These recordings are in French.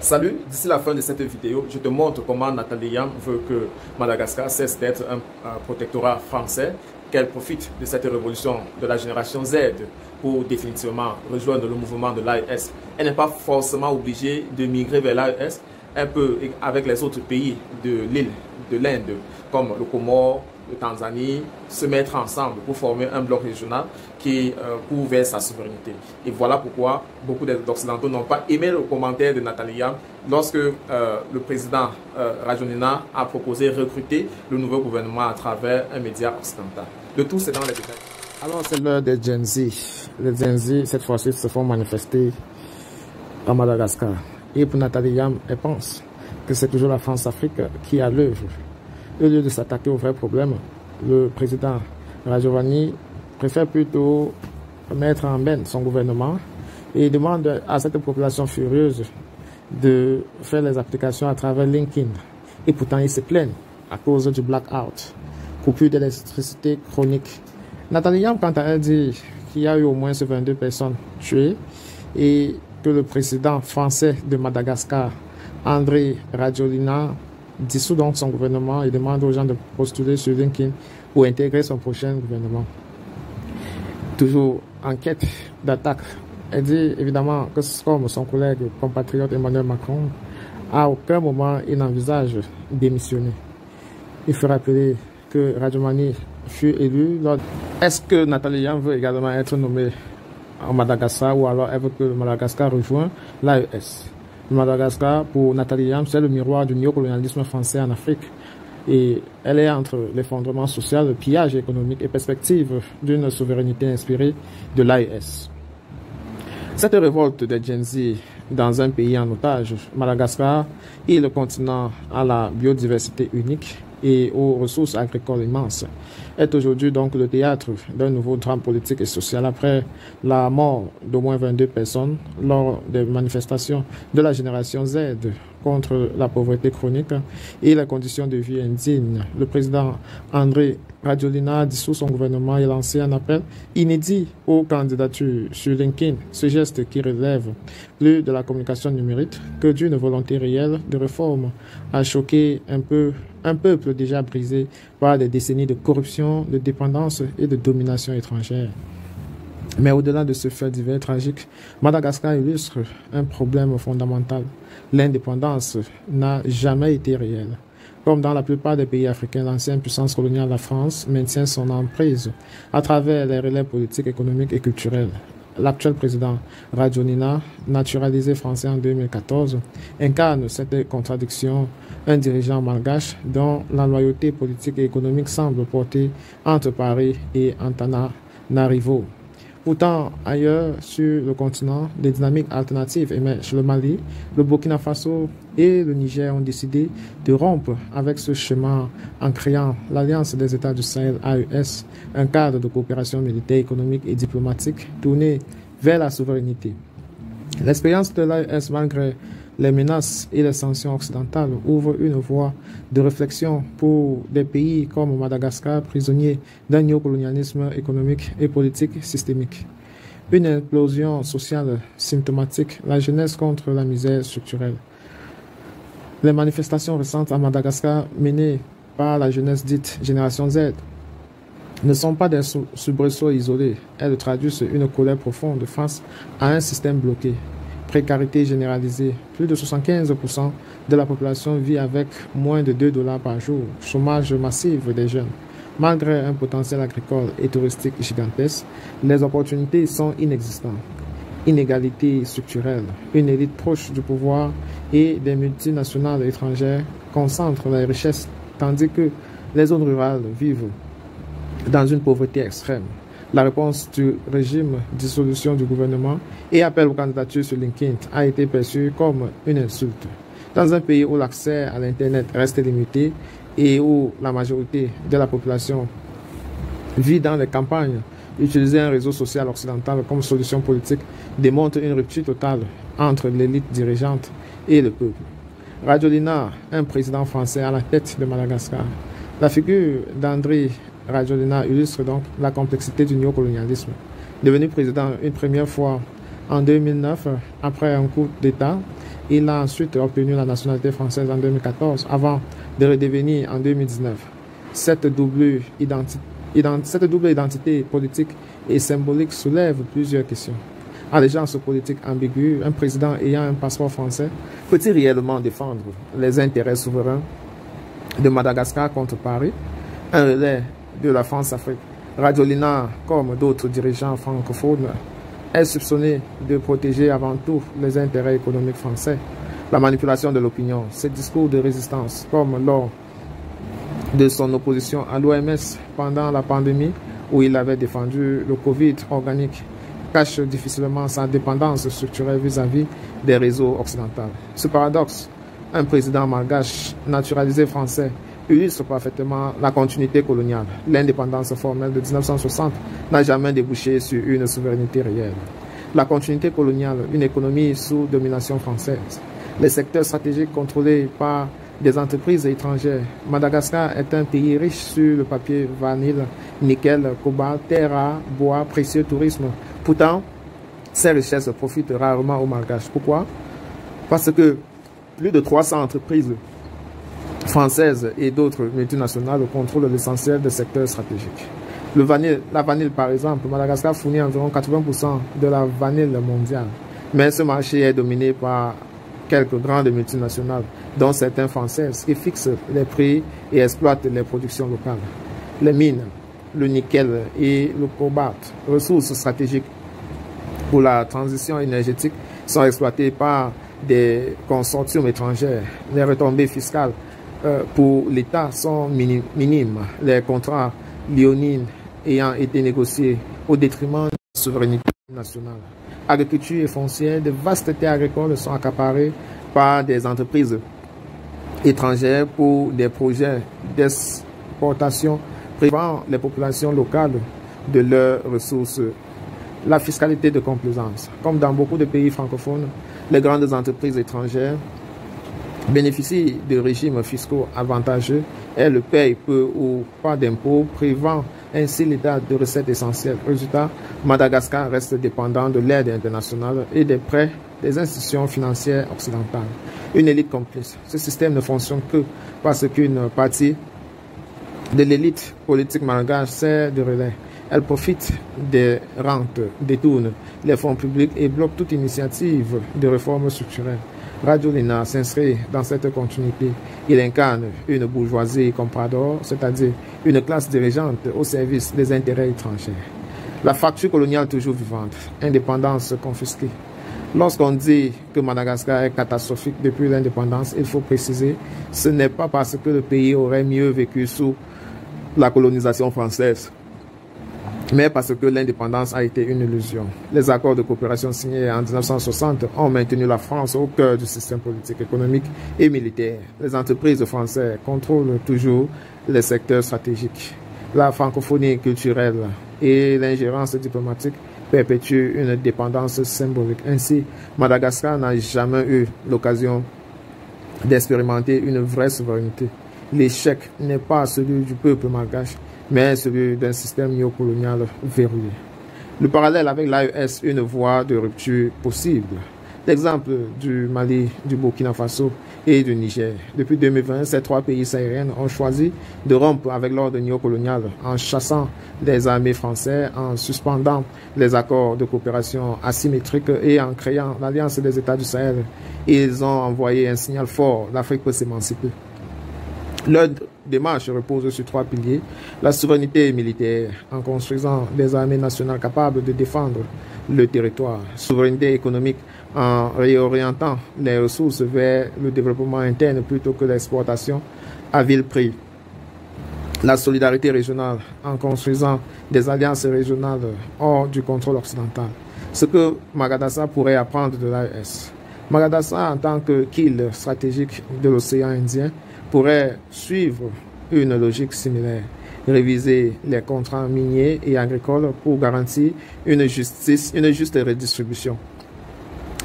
Salut, d'ici la fin de cette vidéo, je te montre comment Nathalie Yamb veut que Madagascar cesse d'être un protectorat français, qu'elle profite de cette révolution de la génération Z pour définitivement rejoindre le mouvement de l'AES. Elle n'est pas forcément obligée de migrer vers l'AES, elle peut, avec les autres pays de l'île de l'Inde, comme le Comore, le Tanzanie, se mettre ensemble pour former un bloc régional qui court vers sa souveraineté. Et voilà pourquoi beaucoup d'Occidentaux n'ont pas aimé le commentaire de Nathalie Yamb lorsque le président Rajoelina a proposé recruter le nouveau gouvernement à travers un média occidental. Le tout, c'est dans les détails. Alors, c'est l'heure des Gen Z. Les Gen Z, cette fois-ci, se font manifester à Madagascar. Et pour Nathalie Yamb, elle pense que c'est toujours la France-Afrique qui a l'œuvre. Au lieu de s'attaquer au vrai problème, le président Rajoelina préfère plutôt mettre en berne son gouvernement et demande à cette population furieuse de faire les applications à travers LinkedIn. Et pourtant, ils se plaignent à cause du blackout, coupure d'électricité chronique. Nathalie Yamb, quant à elle, dit qu'il y a eu au moins 22 personnes tuées et que le président français de Madagascar, Andry Rajoelina, dissout donc son gouvernement et demande aux gens de postuler sur LinkedIn pour intégrer son prochain gouvernement. Toujours en quête d'attaque. Elle dit évidemment que comme son collègue compatriote Emmanuel Macron, à aucun moment il n'envisage démissionner. Il faut rappeler que Rajoelina fut élu. Est-ce que Nathalie Yamb veut également être nommée en Madagascar ou alors elle veut que Madagascar rejoigne l'AES? Madagascar, pour Nathalie Yamb, c'est le miroir du néocolonialisme français en Afrique. Et elle est entre l'effondrement social, le pillage économique et perspective d'une souveraineté inspirée de l'AES. Cette révolte des Gen Z dans un pays en otage, Madagascar est le continent à la biodiversité unique et aux ressources agricoles immenses, est aujourd'hui donc le théâtre d'un nouveau drame politique et social après la mort d'au moins 22 personnes lors des manifestations de la génération Z contre la pauvreté chronique et les conditions de vie indignes. Le président Andry Rajoelina dissout son gouvernement et lancé un appel inédit aux candidatures sur LinkedIn. Ce geste qui relève plus de la communication numérique que d'une volonté réelle de réforme a choqué un peuple déjà brisé par des décennies de corruption, de dépendance et de domination étrangère. Mais au-delà de ce fait divers tragique, Madagascar illustre un problème fondamental. L'indépendance n'a jamais été réelle. Comme dans la plupart des pays africains, l'ancienne puissance coloniale, la France, maintient son emprise à travers les relais politiques, économiques et culturels. L'actuel président Rajoelina, naturalisé français en 2014, incarne cette contradiction, un dirigeant malgache dont la loyauté politique et économique semble porter entre Paris et Antananarivo. Pourtant, ailleurs sur le continent, des dynamiques alternatives émergent. Le Mali, le Burkina Faso et le Niger ont décidé de rompre avec ce chemin en créant l'Alliance des États du Sahel AES, un cadre de coopération militaire, économique et diplomatique tourné vers la souveraineté. L'expérience de l'AES, malgré les menaces et les sanctions occidentales, ouvre une voie de réflexion pour des pays comme Madagascar, prisonniers d'un néocolonialisme économique et politique systémique. Une implosion sociale symptomatique, la jeunesse contre la misère structurelle. Les manifestations récentes à Madagascar menées par la jeunesse dite Génération Z ne sont pas des soubresauts isolés. Elles traduisent une colère profonde face à un système bloqué. Précarité généralisée. Plus de 75% de la population vit avec moins de 2 $ par jour. Chômage massif des jeunes. Malgré un potentiel agricole et touristique gigantesque, les opportunités sont inexistantes. Inégalité structurelle. Une élite proche du pouvoir et des multinationales étrangères concentrent les richesses, tandis que les zones rurales vivent dans une pauvreté extrême. La réponse du régime, dissolution du gouvernement et appel aux candidatures sur LinkedIn a été perçue comme une insulte. Dans un pays où l'accès à l'Internet reste limité et où la majorité de la population vit dans les campagnes, utiliser un réseau social occidental comme solution politique démontre une rupture totale entre l'élite dirigeante et le peuple. Rajoelina, un président français à la tête de Madagascar. La figure d'Andry Rajoelina illustre donc la complexité du néocolonialisme. Devenu président une première fois en 2009, après un coup d'État, Il a ensuite obtenu la nationalité française en 2014 avant de redevenir en 2019. Cette double identité politique et symbolique soulève plusieurs questions. Allégeance politique ambiguë, un président ayant un passeport français peut-il réellement défendre les intérêts souverains de Madagascar contre Paris? Un relais de la France-Afrique, Radiolina, comme d'autres dirigeants francophones, est soupçonné de protéger avant tout les intérêts économiques français. La manipulation de l'opinion, ses discours de résistance, comme lors de son opposition à l'OMS pendant la pandémie, où il avait défendu le Covid organique, cache difficilement sa dépendance structurelle vis-à-vis des réseaux occidentaux. Ce paradoxe, un président malgache naturalisé français illustre parfaitement la continuité coloniale. L'indépendance formelle de 1960 n'a jamais débouché sur une souveraineté réelle. La continuité coloniale, une économie sous domination française, les secteurs stratégiques contrôlés par des entreprises étrangères. Madagascar est un pays riche sur le papier, vanille, nickel, cobalt, terre rare, bois, précieux, tourisme. Pourtant, ces richesses profitent rarement aux Malgaches. Pourquoi? Parce que plus de 300 entreprises françaises et d'autres multinationales contrôlent l'essentiel des secteurs stratégiques. La vanille, par exemple, Madagascar fournit environ 80% de la vanille mondiale. Mais ce marché est dominé par quelques grandes multinationales, dont certaines françaises, qui fixent les prix et exploitent les productions locales. Les mines, le nickel et le cobalt, ressources stratégiques pour la transition énergétique, sont exploitées par des consortiums étrangers. Les retombées fiscales pour l'État sont minimes. Les contrats léonines ayant été négociés au détriment de la souveraineté nationale. Agriculture et foncière, de vastes terres agricoles sont accaparées par des entreprises étrangères pour des projets d'exportation privant les populations locales de leurs ressources. La fiscalité de complaisance. Comme dans beaucoup de pays francophones, les grandes entreprises étrangères bénéficient de régimes fiscaux avantageux. Elles payent peu ou pas d'impôts, privant ainsi l'État de recettes essentielles. Résultat, Madagascar reste dépendant de l'aide internationale et des prêts des institutions financières occidentales. Une élite complice. Ce système ne fonctionne que parce qu'une partie de l'élite politique malgache sert de relais. Elle profite des rentes, détourne les fonds publics et bloque toute initiative de réforme structurelle. Radiolina s'inscrit dans cette continuité. Il incarne une bourgeoisie comprador, c'est-à-dire une classe dirigeante au service des intérêts étrangers. La fracture coloniale toujours vivante, indépendance confisquée. Lorsqu'on dit que Madagascar est catastrophique depuis l'indépendance, il faut préciser, ce n'est pas parce que le pays aurait mieux vécu sous la colonisation française, mais parce que l'indépendance a été une illusion. Les accords de coopération signés en 1960 ont maintenu la France au cœur du système politique, économique et militaire. Les entreprises françaises contrôlent toujours les secteurs stratégiques. La francophonie culturelle et l'ingérence diplomatique perpétuent une dépendance symbolique. Ainsi, Madagascar n'a jamais eu l'occasion d'expérimenter une vraie souveraineté. L'échec n'est pas celui du peuple malgache, mais celui d'un système néocolonial verrouillé. Le parallèle avec l'AES, une voie de rupture possible. L'exemple du Mali, du Burkina Faso et du Niger. Depuis 2020, ces trois pays sahariens ont choisi de rompre avec l'ordre néocolonial en chassant les armées françaises, en suspendant les accords de coopération asymétriques et en créant l'Alliance des États du Sahel. Ils ont envoyé un signal fort, l'Afrique peut s'émanciper. Leur démarche repose sur trois piliers. La souveraineté militaire, en construisant des armées nationales capables de défendre le territoire. Souveraineté économique, en réorientant les ressources vers le développement interne plutôt que l'exportation à vil prix. La solidarité régionale, en construisant des alliances régionales hors du contrôle occidental. Ce que Madagascar pourrait apprendre de l'AES. Madagascar, en tant que quille stratégique de l'océan Indien, pourrait suivre une logique similaire, réviser les contrats miniers et agricoles pour garantir une juste redistribution,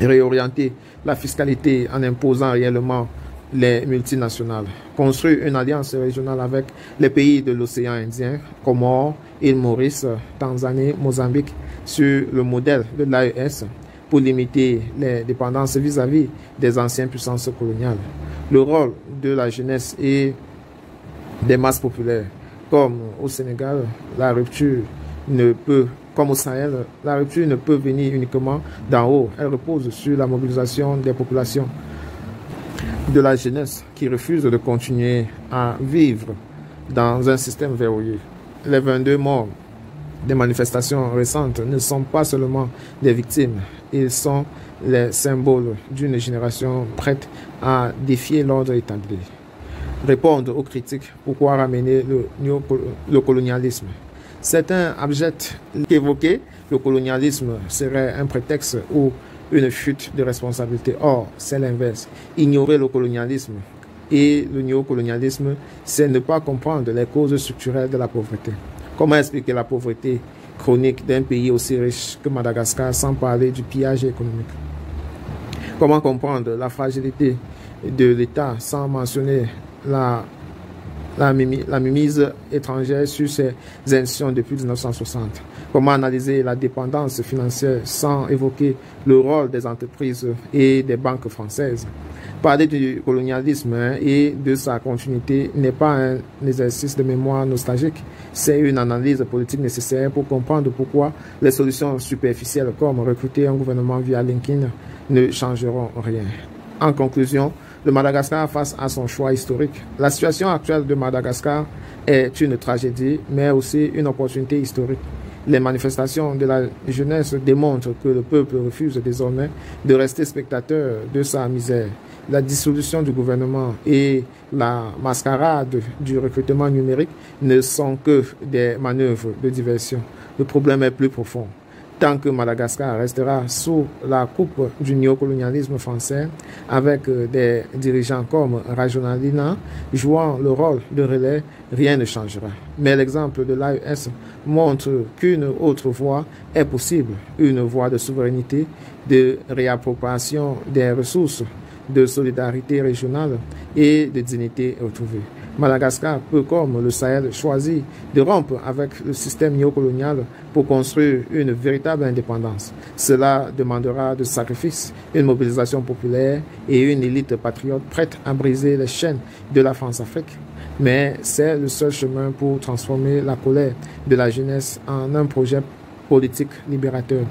réorienter la fiscalité en imposant réellement les multinationales, construire une alliance régionale avec les pays de l'océan Indien, Comores, île Maurice, Tanzanie, Mozambique, sur le modèle de l'AES, pour limiter les dépendances vis-à-vis des anciennes puissances coloniales. Le rôle de la jeunesse et des masses populaires, comme au Sénégal, la rupture ne peut, comme au Sahel, la rupture ne peut venir uniquement d'en haut. Elle repose sur la mobilisation des populations, de la jeunesse qui refuse de continuer à vivre dans un système verrouillé. Les 22 morts des manifestations récentes ne sont pas seulement des victimes, ils sont les symboles d'une génération prête à défier l'ordre établi. Répondre aux critiques, pourquoi ramener le colonialisme? Certains abjettent qu'évoquer le colonialisme serait un prétexte ou une fuite de responsabilité. Or, c'est l'inverse. Ignorer le colonialisme et le néocolonialisme, c'est ne pas comprendre les causes structurelles de la pauvreté. Comment expliquer la pauvreté chronique d'un pays aussi riche que Madagascar sans parler du pillage économique? Comment comprendre la fragilité de l'État sans mentionner la mémise étrangère sur ses institutions depuis 1960? Comment analyser la dépendance financière sans évoquer le rôle des entreprises et des banques françaises? Parler du colonialisme et de sa continuité n'est pas un exercice de mémoire nostalgique, c'est une analyse politique nécessaire pour comprendre pourquoi les solutions superficielles comme recruter un gouvernement via LinkedIn ne changeront rien. En conclusion, le Madagascar face à son choix historique. La situation actuelle de Madagascar est une tragédie, mais aussi une opportunité historique. Les manifestations de la jeunesse démontrent que le peuple refuse désormais de rester spectateur de sa misère. La dissolution du gouvernement et la mascarade du recrutement numérique ne sont que des manœuvres de diversion. Le problème est plus profond. Tant que Madagascar restera sous la coupe du néocolonialisme français, avec des dirigeants comme Rajoelina jouant le rôle de relais, rien ne changera. Mais l'exemple de l'AES montre qu'une autre voie est possible, une voie de souveraineté, de réappropriation des ressources, de solidarité régionale et de dignité retrouvée. Madagascar peut, comme le Sahel, choisir de rompre avec le système néocolonial pour construire une véritable indépendance. Cela demandera de sacrifices, une mobilisation populaire et une élite patriote prête à briser les chaînes de la France-Afrique. Mais c'est le seul chemin pour transformer la colère de la jeunesse en un projet politique libérateur.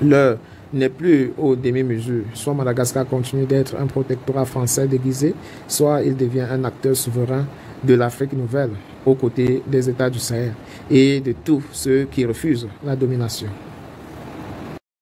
L'heure n'est plus aux demi-mesures. Soit Madagascar continue d'être un protectorat français déguisé, soit il devient un acteur souverain de l'Afrique nouvelle, aux côtés des États du Sahel et de tous ceux qui refusent la domination.